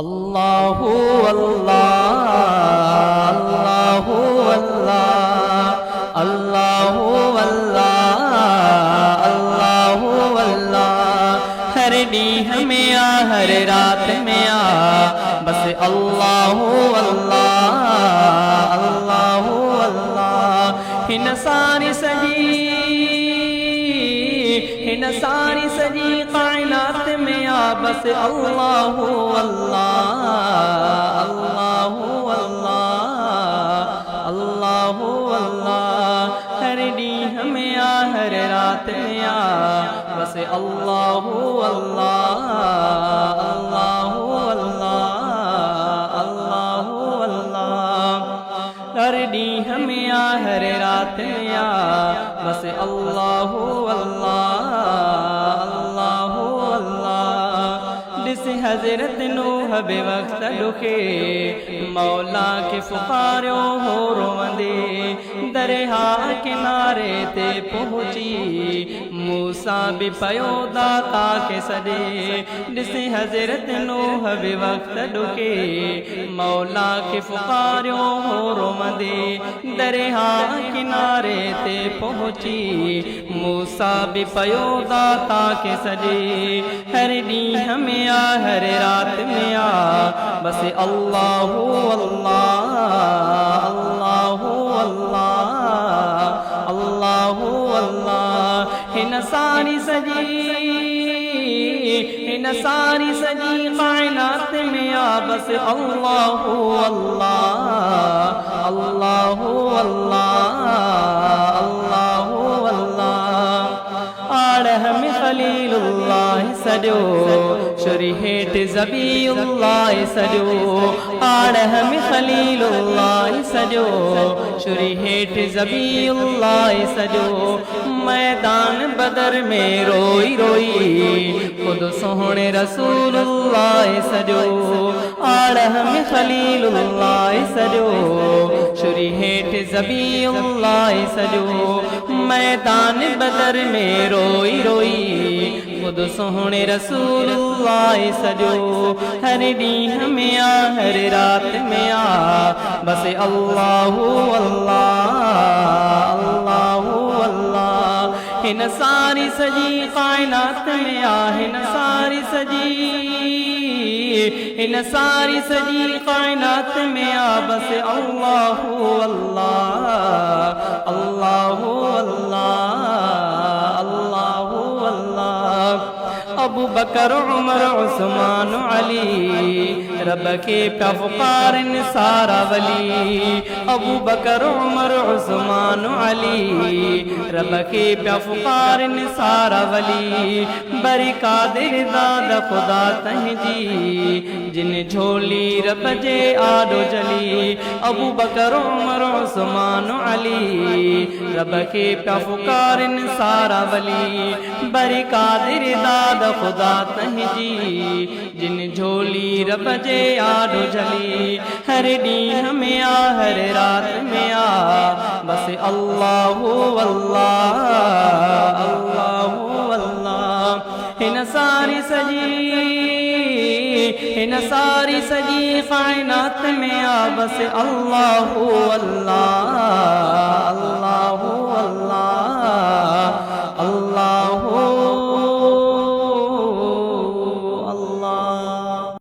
अल्लाहु अल्लाह अल्लाहु अल्लाह अल्लाहु अल्लाह अल्लाहु अल्लाह। हर नीह में आ हर रात में आ बस अल्लाहु अल्लाह अल्लाहु अल्लाह। हिन सारी सजी कायनात में आ बस अल्लाहु अल्लाह अल्लाहु अल्लाह अल्लाहु अल्लाह। हर नीह में आ हर रात में आ बस अल्लाहु अल्लाह अल्लाहु अल्लाह अल्लाहु अल्लाह। हर नीह में आ हर रात में आ बस अल्लाहु अल्लाह अल्लाहु अल्लाह। जिस हजरत नूह बेवक्त दुखे मौला के पुकारो हो रोंदे दरिया किनारे ते पहुंची मूसा भी पयो दाता के सदे। जिस हजरत नूह बेवक्त दुखे मौला के पुकारो हो रोंदे दरिया किनारे ते पहुंची मूसा भी पयो दाता के सदे। हर नीह में आ हर रात में आ बस अल्लाहु अल्लाह अल्लाहु अल्लाह अल्लाहु अल्लाह। हिन सारी सजी कायनात में आ बस अल्लाहु अल्लाह अल्लाहु अल्लाह अल्लाहु अल्लाह। आड़ह में खलीलुल्लाह सजो शुरी हेठ ज़बीउल्लाह सजो। आड़ह में खलीलुल्लाह सजो शुरी हेठ ज़बीउल्लाह सजो। मैदान बदर में रोई रोई खुद सोहणे रसूलुल्लाह सजो। आड़ह में खलीलुल्लाह सजो शुरी हेठ ज़बीउल्लाह सजो। मैदान बदर में रोई रोई खुद सोहणे रसूलुल्लाह सजो। हर नीह में आ हर रात में आ बस अल्लाहु अल्लाह अल्लाहु अल्लाह। हिन सारी सजी कायनात में आ हिन सारी सजी कायनात में आ बस अल्लाहु अल्लाह अल्लाहु अल्लाह अल्लाहु अल्लाह। अबू बकर उमर उस्मान अली रब के पुकार सारा वली। अबू बकर उमर उस्मान अली रब के पुकार सारा वली। बरी कादिर दाद खुदा तहजी जिन झोली रब जे आडो जली। अबू बकर उमर उस्मान अली रब के पुकार सारा वली। बरी कादिर दाद खुदा तहजी जिन झोली रब जे आडो जली। हर नीह में आ हर रात में आ बस अल्लाहु अल्लाह अल्लाहु अल्लाह। हिन सारी सजी कायनात में आ बस अल्लाहु अल्लाह अल्लाहु अल्लाह